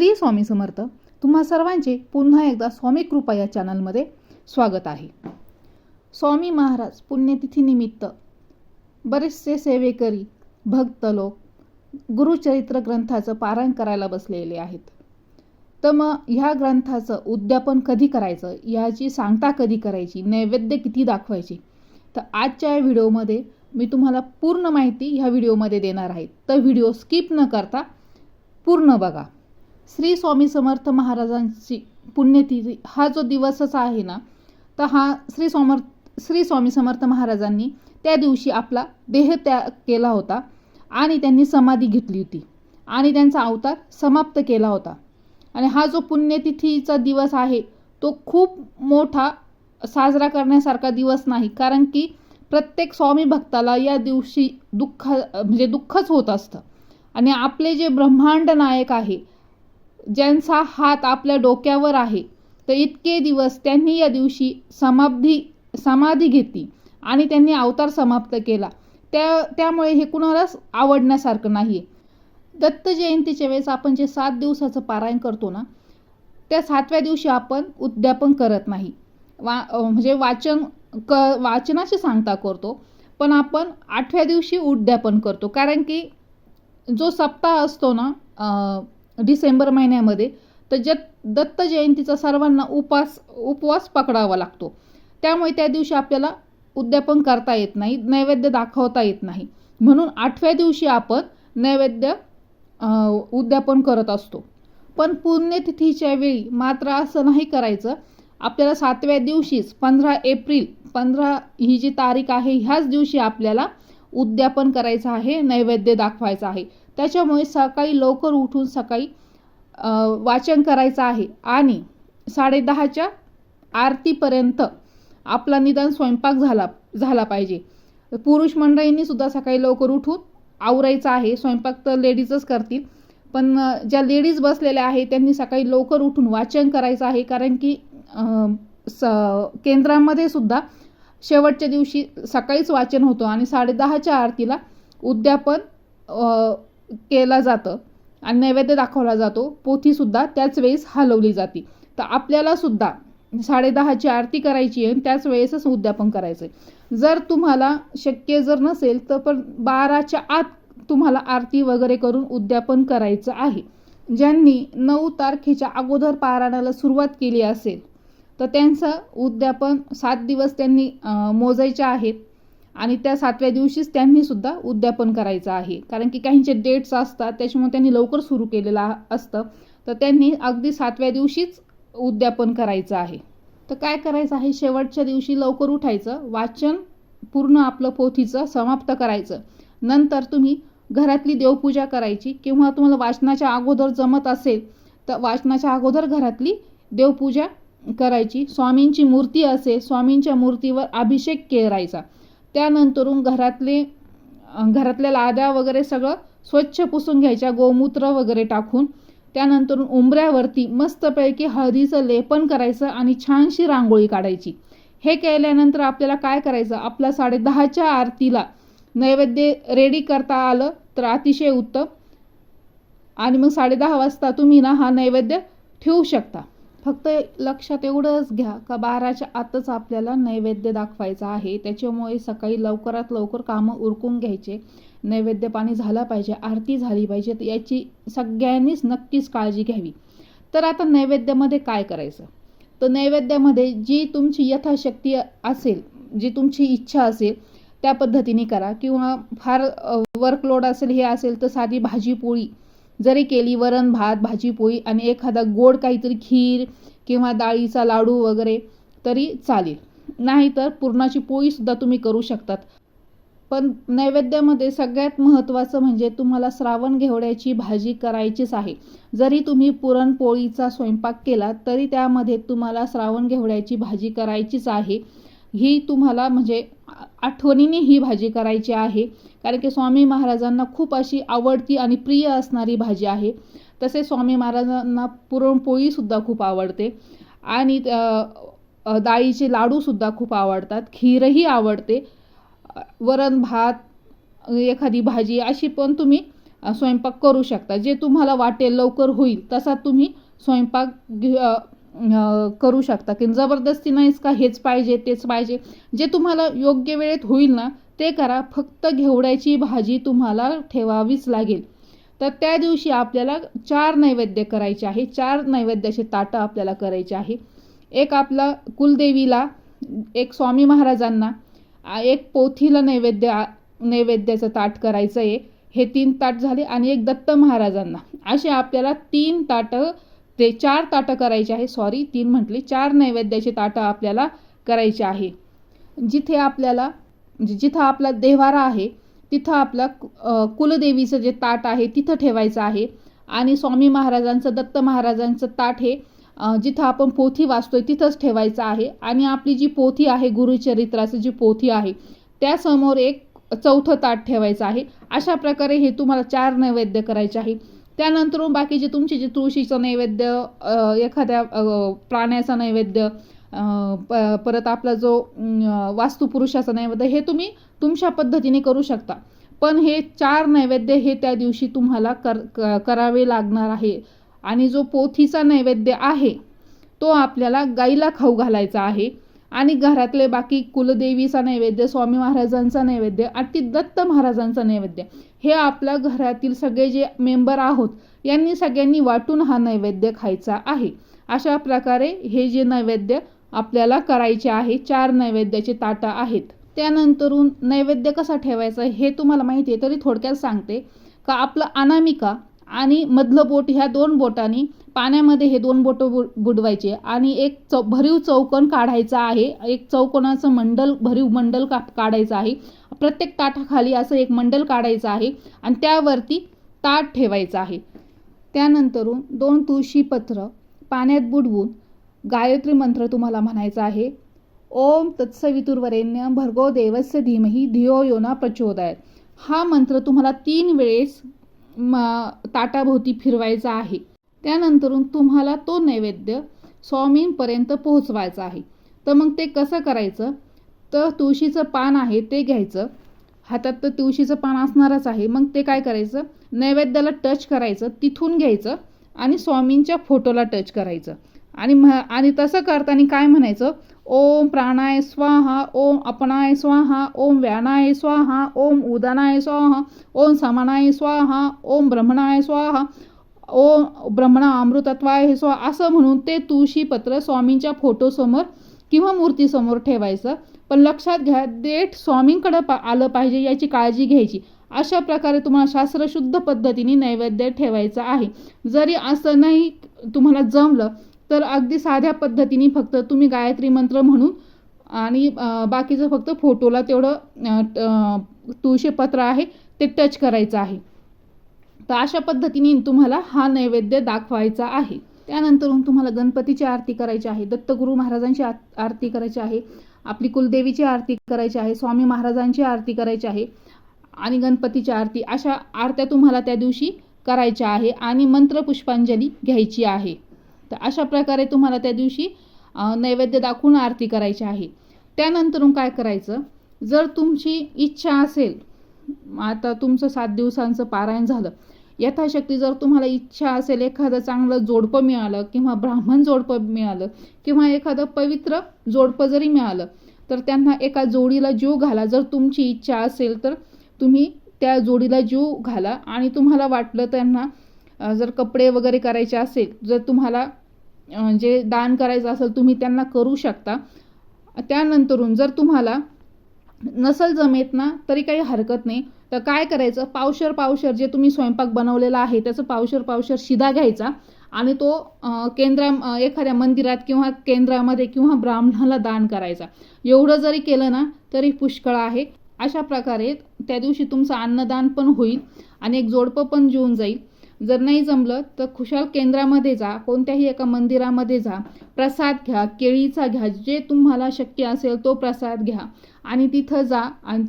श्री स्वामी समर्थ. तुम्हा सर्वांचे पुन्हा एकदा स्वामी कृपा या चॅनलमध्ये स्वागत आहे. स्वामी महाराज पुण्यतिथीनिमित्त बरेचसे सेवेकरी भक्त लोक गुरुचरित्र ग्रंथाचं पारायण करायला बसलेले आहेत. तर मग ह्या ग्रंथाचं उद्यापन कधी करायचं, याची सांगता कधी करायची, नैवेद्य किती दाखवायची, तर आजच्या व्हिडिओमध्ये मी तुम्हाला पूर्ण माहिती ह्या व्हिडिओमध्ये देणार आहे. तर व्हिडिओ स्किप न करता पूर्ण बघा. श्री स्वामी समर्थ महाराजांची पुण्यतिथी हा जो दिवसच आहे ना, तर हा श्री स्वामी समर्थ महाराजांनी त्या दिवशी आपला देह त्याग केला होता आणि त्यांनी समाधी घेतली होती आणि त्यांचा अवतार समाप्त केला होता. आणि हा जो पुण्यतिथीचा दिवस आहे तो खूप मोठा साजरा करण्यासारखा दिवस नाही, कारण की प्रत्येक स्वामी भक्ताला या दिवशी दुःखच होत असतं. आणि आपले जे ब्रह्मांड नायक आहे, ज्यांचा हात आपल्या डोक्यावर आहे, तर इतके दिवस त्यांनी या दिवशी समाधी घेतली आणि त्यांनी अवतार समाप्त केला. त्यामुळे हे कुणालाच आवडण्यासारखं नाही. दत्त जयंतीच्या वेळेस आपण जे 7 दिवसाचं पारायण करतो ना, त्या 7व्या दिवशी आपण उद्यापन करत नाही. म्हणजे वाचनाची सांगता करतो, पण आपण 8व्या दिवशी उद्यापन करतो. कारण की जो सप्ताह असतो ना डिसेंबर महिन्यामध्ये, तर दत्त जयंतीचा सर्वांना उपवास पकडावा लागतो. त्यामुळे त्या दिवशी आपल्याला उद्यापन करता येत नाही, नैवेद्य दाखवता येत नाही. म्हणून 8व्या दिवशी आपण नैवेद्य उद्यापन करत असतो. पण पुण्यतिथीच्या वेळी मात्र असं नाही करायचं. आपल्याला 7व्या दिवशीच 15 एप्रिल ही जी तारीख आहे, ह्याच दिवशी आपल्याला उद्यापन करायचं आहे, नैवेद्य दाखवायचं आहे. त्याच्यामुळे सकाळी लवकर उठून सकाळी वाचन करायचं आहे आणि 10:30च्या आरतीपर्यंत आपला निदान स्वयंपाक झाला पाहिजे. पुरुष मंडळींनी सुद्धा सकाळी लवकर उठून आवरायचं आहे. स्वयंपाक तर लेडीजच करतील, पण ज्या लेडीज बसलेल्या आहेत त्यांनी सकाळी लवकर उठून वाचन करायचं आहे. कारण की केंद्रामध्ये सुद्धा शेवटच्या दिवशी सकाळीच वाचन होतं आणि 10:30च्या आरतीला उद्यापन केला जातं आणि नैवेद्य दाखवला जातो. पोथीसुद्धा त्याच वेळेस हलवली जाते. तर आपल्याला सुद्धा 10:30ची आरती करायची आहे आणि त्याच वेळेसच उद्यापन करायचं आहे. जर तुम्हाला शक्य नसेल तर पण 12च्या आत तुम्हाला आरती वगैरे करून उद्यापन करायचं आहे. ज्यांनी 9 तारखेच्या अगोदर पारायणाला सुरुवात केली असेल तर त्यांचं उद्यापन 7 दिवस त्यांनी मोजायचे आहेत आणि त्या 7व्या दिवशीच त्यांनी सुद्धा उद्यापन करायचं आहे. कारण की काहींचे डेट्स असतात, त्याच्यामुळे त्यांनी लवकर सुरू केलेलं असतं. तर त्यांनी अगदी 7व्या दिवशीच उद्यापन करायचं आहे. तर काय करायचं आहे, शेवटच्या दिवशी लवकर उठायचं, वाचन पूर्ण आपलं पोथीचं समाप्त करायचं. नंतर तुम्ही घरातली देवपूजा करायची किंवा तुम्हाला वाचनाच्या अगोदर जमत असेल तर वाचनाच्या अगोदर घरातली देवपूजा करायची. स्वामींची मूर्ती असेल, स्वामींच्या मूर्तीवर अभिषेक करायचा. त्यानंतरून घरातल्या लाद्या वगैरे सगळं स्वच्छ पुसून घ्यायच्या, गोमूत्र वगैरे टाकून. त्यानंतरून उंबऱ्यावरती मस्तपैकी हळदीचं लेपन करायचं आणि छानशी रांगोळी काढायची. हे केल्यानंतर आपल्याला काय करायचं, आपल्या 10:30च्या आरतीला नैवेद्य रेडी करता आलं तर अतिशय उत्तम. आणि मग 10:30 वाजता तुम्ही ना हा नैवेद्य ठेवू शकता. फक्त लक्षात एवढंच घ्या का 12च्या आतच आपल्याला नैवेद्य दाखवायचा आहे. त्याच्यामुळे सकाळी लवकरात लवकर कामं उरकून घ्यायचे. नैवेद्य पाणी झाला पाहिजे, आरती झाली पाहिजे, याची सगळ्यांनीच नक्कीच काळजी घ्यावी. तर आता नैवेद्यामध्ये काय करायचं, तर नैवेद्यामध्ये जी तुमची यथाशक्ती असेल, जी तुमची इच्छा असेल त्या पद्धतीने करा. किंवा फार वर्कलोड असेल, हे असेल तर साधी भाजी पोळी जरी केली, वरण भात भाजी पोळी आणि एखादा गोड काहीतरी खीर किंवा डाळीचा लाडू वगैरे तरी चालेल. नाहीतर पुरणाची पोळीसुद्धा तुम्ही करू शकतात. पण नैवेद्यामध्ये सगळ्यात महत्त्वाचं म्हणजे तुम्हाला श्रावण घेवड्याची भाजी करायचीच आहे. जरी तुम्ही पुरणपोळीचा स्वयंपाक केला तरी त्यामध्ये तुम्हाला श्रावण घेवड्याची भाजी करायचीच आहे. ही तुम्हाला म्हणजे आठवणीने ही भाजी करायची आहे, कारण की स्वामी महाराजांना खूप अशी आवडती आणि प्रिय असणारी भाजी आहे. तसे स्वामी महाराजांना पुरणपोळीसुद्धा खूप आवडते आणि डाळीचे लाडूसुद्धा खूप आवडतात, खीरही आवडते, वरण भात एखादी भाजी अशी पण तुम्ही स्वयंपाक करू शकता. जे तुम्हाला वाटेल लवकर होईल तसा तुम्ही स्वयंपाक करू शकता, की जबरदस्ती नाहीच का हेच पाहिजे तेच पाहिजे. जे तुम्हाला योग्य वेळेत होईल ना ते करा. फक्त घेवड्याची भाजी तुम्हाला ठेवावीच लागेल. तर त्या दिवशी आपल्याला 4 नैवेद्य करायचे आहे. 4 नैवेद्याचे ताटं आपल्याला करायचे आहे. एक आपला कुलदेवीला, एक स्वामी महाराजांना, एक पोथीला नैवेद्याचं ताट करायचं आहे. हे 3 ताट झाले. आणि एक दत्त महाराजांना. असे आपल्याला 3 ताटं, ते 4 ताटं करायचे आहे. 3 म्हटले, 4 नैवेद्याचे ताटं आपल्याला करायचे आहे. जिथे आपल्याला जिथं आपला देव्हारा आहे तिथं आपला कुलदेवीचं जे ताट आहे तिथं ठेवायचं आहे. आणि स्वामी महाराजांचं, दत्त महाराजांचं ताट हे जिथं आपण पोथी वाचतोय तिथंच ठेवायचं आहे. आणि आपली जी पोथी आहे, गुरुचरित्राची जी पोथी आहे त्यासमोर एक 4थं ताट ठेवायचं आहे. अशा प्रकारे हे तुम्हाला 4 नैवेद्य करायचे आहे. त्यानंतर बाकीचे तुमचे जे तुळशीचं नैवेद्य, एखाद्या प्राण्याचा नैवेद्य, परत आपला जो वास्तुपुरुषाचा नैवेद्य, हे तुम्ही तुमच्या पद्धतीने करू शकता. पण हे 4 नैवेद्य हे त्या दिवशी तुम्हाला करावे लागणार आहे. आणि जो पोथीचा नैवेद्य आहे तो आपल्याला गाईला खाऊ घालायचा आहे. आणि घरातले बाकी कुलदेवीचा नैवेद्य, स्वामी महाराजांचा नैवेद्य आणि दत्त महाराजांचा नैवेद्य हे आपल्या घरातील सगळे जे मेंबर आहोत यांनी सगळ्यांनी वाटून हा नैवेद्य खायचा आहे. अशा प्रकारे हे जे नैवेद्य आपल्याला करायचे आहे, 4 नैवेद्याचे ताटं आहेत. त्यानंतरून नैवेद्य कसा ठेवायचा हे तुम्हाला माहिती आहे, तरी थोडक्यात सांगते का आपलं अनामिका आणि मधलं बोट, ह्या 2 बोटांनी पाण्यामध्ये हे 2 बोटं बुडवायचे आणि एक भरीव चौकोन काढायचा आहे. एक चौकोनाचं मंडल, भरीव मंडल काढायचं आहे. प्रत्येक ताटाखाली असं एक मंडल काढायचं आहे आणि त्यावरती ताट ठेवायचं आहे. त्यानंतरून 2 तुळशीपत्र पाण्यात बुडवून गायत्री मंत्र तुम्हाला म्हणायचा आहे. ओम तत्सवितुर्वरेण्यं भर्गो देवस्य धीमहि धियो यो न प्रचोदयात्. हा मंत्र तुम्हाला 3 वेळेस ताटाभोवती फिरवायचा आहे. त्यानंतरून तुम्हाला तो नैवेद्य स्वामींपर्यंत पोहोचवायचा आहे. तर मग ते कसं करायचं, तर तुळशीचं पान आहे ते घ्यायचं. हातात तर तुळशीचं पान असणारच आहे. मग ते काय करायचं, नैवेद्याला टच करायचं, तिथून घ्यायचं आणि स्वामींच्या फोटोला टच करायचं. आणि तसं करताना काय म्हणायचं, ओम प्राणाय स्वाहा, ओम अपनाय स्वाहा, ओम व्यानाय स्वाहा, ओम उदानाय स्वाहा, ओम समानाय स्वाहा, ओम ब्रह्मणाय स्वाहा, ओम ब्रह्मणा अमृतत्वाय स्वाहा, असं म्हणून ते तुळशीपत्र स्वामींच्या फोटोसमोर किंवा मूर्तीसमोर ठेवायचं. पण लक्षात घ्या, देठ स्वामींकडे आलं पाहिजे याची काळजी घ्यायची. अशा प्रकारे तुम्हाला शास्त्रशुद्ध पद्धतीने नैवेद्य ठेवायचा आहे. जरी असं नाही तुम्हाला जमलं तर अगदी साध्या पद्धतीने फक्त तुम्ही गायत्री मंत्र म्हणून आणि बाकीचं फक्त फोटोला तेवढं तुळशीपत्र आहे ते टच करायचं आहे. तर अशा पद्धतीने तुम्हाला हा नैवेद्य दाखवायचा आहे. त्यानंतरून तुम्हाला गणपतीची आरती करायची आहे, दत्तगुरू महाराजांची आरती करायची आहे, आपली कुलदेवीची आरती करायची आहे, स्वामी महाराजांची आरती करायची आहे आणि गणपतीची आरती, अशा आरत्या तुम्हाला त्या दिवशी करायच्या आहे आणि मंत्रपुष्पांजली घ्यायची आहे. तर अशा प्रकारे तुम्हाला त्या दिवशी नैवेद्य दाखवून आरती करायची आहे. त्यानंतरून काय करायचं, जर तुमची इच्छा असेल, आता तुमचं 7 दिवसांचं पारायण झालं, यथाशक्ती जर तुम्हाला इच्छा असेल, एखादं चांगलं जोडपं मिळालं किंवा ब्राह्मण जोडपं मिळालं किंवा एखादं पवित्र जोडपं जरी मिळालं तर त्यांना एका जोडीला जीव घाला. जर तुमची इच्छा असेल तर तुम्ही त्या जोडीला जीव घाला. आणि तुम्हाला वाटलं त्यांना जर कपडे वगैरे करायचे असेल, जर तुम्हाला जे दान करायचं असेल तुम्ही त्यांना करू शकता. त्यानंतरून जर तुम्हाला नसल जमेत ना तरी काही हरकत नाही. तर काय करायचं, पावशर जे तुम्ही स्वयंपाक बनवलेला आहे त्याचं पावशर शिदा घ्यायचा आणि तो एखाद्या मंदिरात किंवा केंद्रामध्ये किंवा ब्राह्मणाला दान करायचा. एवढं जरी केलं ना तरी पुष्कळ आहे. अशा प्रकारे त्या दिवशी तुमचं अन्नदान पण होईल आणि एक जोडपं पण जेवून जाईल. जर नाही जमलं तर खुशाल केंद्रामध्ये जा, कोणत्याही एका मंदिरामध्ये जा, प्रसाद घ्या, केळीचा घ्या, जे तुम्हाला शक्य असेल तो प्रसाद घ्या आणि तिथं जा. आणि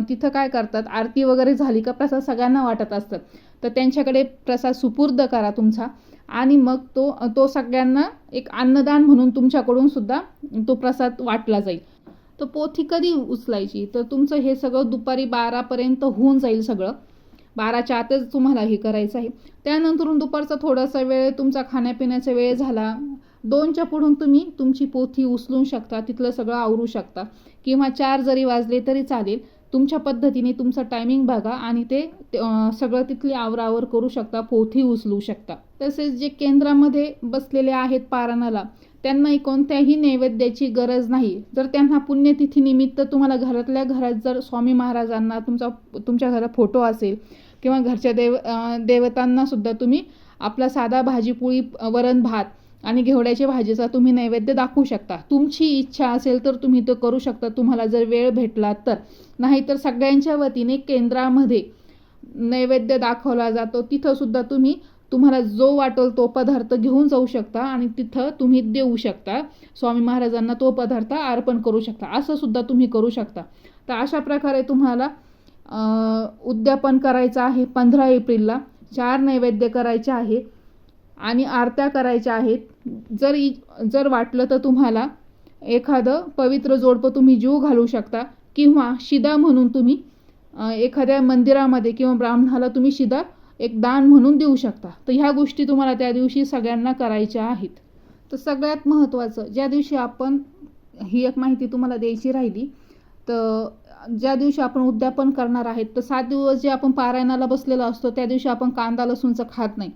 तिथं काय करतात, आरती वगैरे झाली का प्रसाद सगळ्यांना वाटत असतात, तर त्यांच्याकडे प्रसाद सुपूर्द करा तुमचा आणि मग तो सगळ्यांना एक अन्नदान म्हणून तुमच्याकडून सुद्धा तो प्रसाद वाटला जाईल. तर पोथी कधी उचलायची, तर तुमचं हे सगळं दुपारी 12पर्यंत होऊन जाईल सगळं. 12च्या आतच तुम्हाला हे करायचं आहे. त्यानंतरून दुपारचा थोडासा वेळ तुमचा खाण्यापिण्याचा वेळ झाला, 2च्या पुढून तुम्ही तुमची पोथी उचलू शकता, तिथलं सगळं आवरू शकता, किंवा 4 जरी वाजले तरी चालेल. तुमच्या पद्धतीने तुमचं टायमिंग बघा आणि ते सगळं तिथली आवरावर करू शकता, पोथी उचलू शकता. तसेच जे केंद्रामध्ये बसलेले आहेत पारायणाला, त्यांनाही कोणत्याही नैवेद्याची गरज नाही. जर त्यांना पुण्यतिथीनिमित्त तुम्हाला घरातल्या घरात जर स्वामी महाराजांना तुमच्या घरात फोटो असेल किंवा घरच्या देवतांना सुद्धा तुम्ही आपला साधा भाजीपोळी, वरण भात आणि घेवड्याच्या भाजीचा तुम्ही नैवेद्य दाखवू शकता. तुमची इच्छा असेल तर तुम्ही तो करू शकता, तुम्हाला जर वेळ भेटला तर. नाहीतर सगळ्यांच्या वतीने केंद्रामध्ये नैवेद्य दाखवला जातो, तिथं सुद्धा तुम्हाला जो वाटेल तो पदार्थ घेऊन जाऊ शकता आणि तिथं तुम्ही देऊ शकता. स्वामी महाराजांना तो पदार्थ अर्पण करू शकता, असं सुद्धा तुम्ही करू शकता. तर अशा प्रकारे तुम्हाला उद्यापन करायचं आहे. 15 एप्रिलला 4 नैवेद्य करायचे आहे आणि आरत्या करायच्या आहेत. जर वाटलं तर तुम्हाला एखादं पवित्र जोडपं तुम्ही जीव घालू शकता, किंवा शिदा म्हणून तुम्ही एखाद्या मंदिरामध्ये किंवा ब्राह्मणाला तुम्ही शिदा एक दान म्हणून देऊ शकता. तर ह्या गोष्टी तुम्हाला त्या दिवशी सगळ्यांना करायच्या आहेत. तर सगळ्यात महत्त्वाचं, ज्या दिवशी आपण ही एक माहिती तुम्हाला द्यायची राहिली, तर ज्या दिवशी आपण उद्यापन करणार आहेत, तर 7 दिवस जे आपण पारायणाला बसलेलो असतो त्या दिवशी आपण कांदा लसूणचं खात नाही.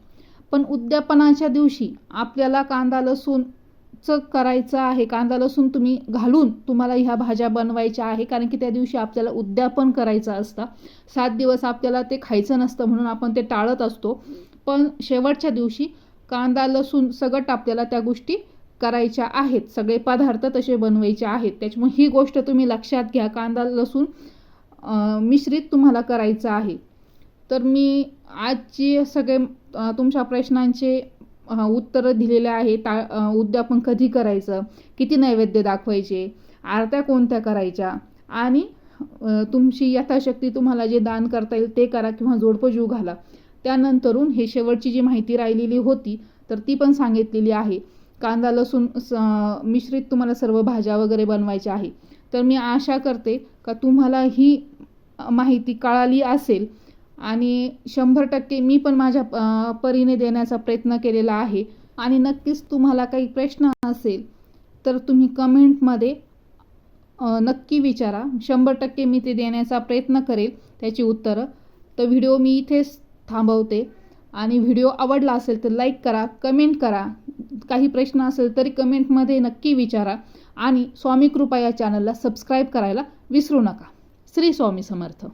पण उद्यापनाच्या दिवशी आपल्याला कांदा लसूणचं करायचं आहे. कांदा लसूण तुम्ही घालून तुम्हाला ह्या भाज्या बनवायच्या आहे, कारण की त्या दिवशी आपल्याला उद्यापन करायचं असतं. 7 दिवस आपल्याला ते खायचं नसतं म्हणून आपण ते टाळत असतो. पण शेवटच्या दिवशी कांदा लसूण सगळं आपल्याला त्या गोष्टी करायच्या आहेत, सगळे पदार्थ तसे बनवायचे आहेत. त्याच्यामुळे ही गोष्ट तुम्ही लक्षात घ्या, कांदा लसूण मिश्रित तुम्हाला करायचं आहे. तर मी आजची सगळे तुमच्या प्रश्नांचे उत्तरं दिलेले आहेत. उद्यापन कधी करायचं, किती नैवेद्य दाखवायचे, आरत्या कोणत्या करायच्या, आणि तुमची यथाशक्ती तुम्हाला जे दान करता येईल ते करा किंवा जोडपं जीव घाला. त्यानंतरून हे शेवटची जी माहिती राहिलेली होती तर ती पण सांगितलेली आहे. कांदा लसूण मिश्रित तुम्हाला सर्व भाज्या वगैरे बनवायच्या आहे. तर मी आशा करते का तुम्हाला ही माहिती कळाली असेल आणि 100% मी पण माझ्या परीने देण्याचा प्रयत्न केलेला आहे. आणि नक्कीच तुम्हाला काही प्रश्न असेल तर तुम्ही कमेंटमध्ये नक्की विचारा. 100% मी ते देण्याचा प्रयत्न करेल त्याची उत्तरं. तर व्हिडिओ मी इथेच थांबवते आणि व्हिडिओ आवडला असेल तर लाईक करा, कमेंट करा. काही प्रश्न असेल तरी कमेंटमध्ये नक्की विचारा आणि स्वामी कृपा या चॅनलला सबस्क्राईब करायला विसरू नका. श्री स्वामी समर्थ.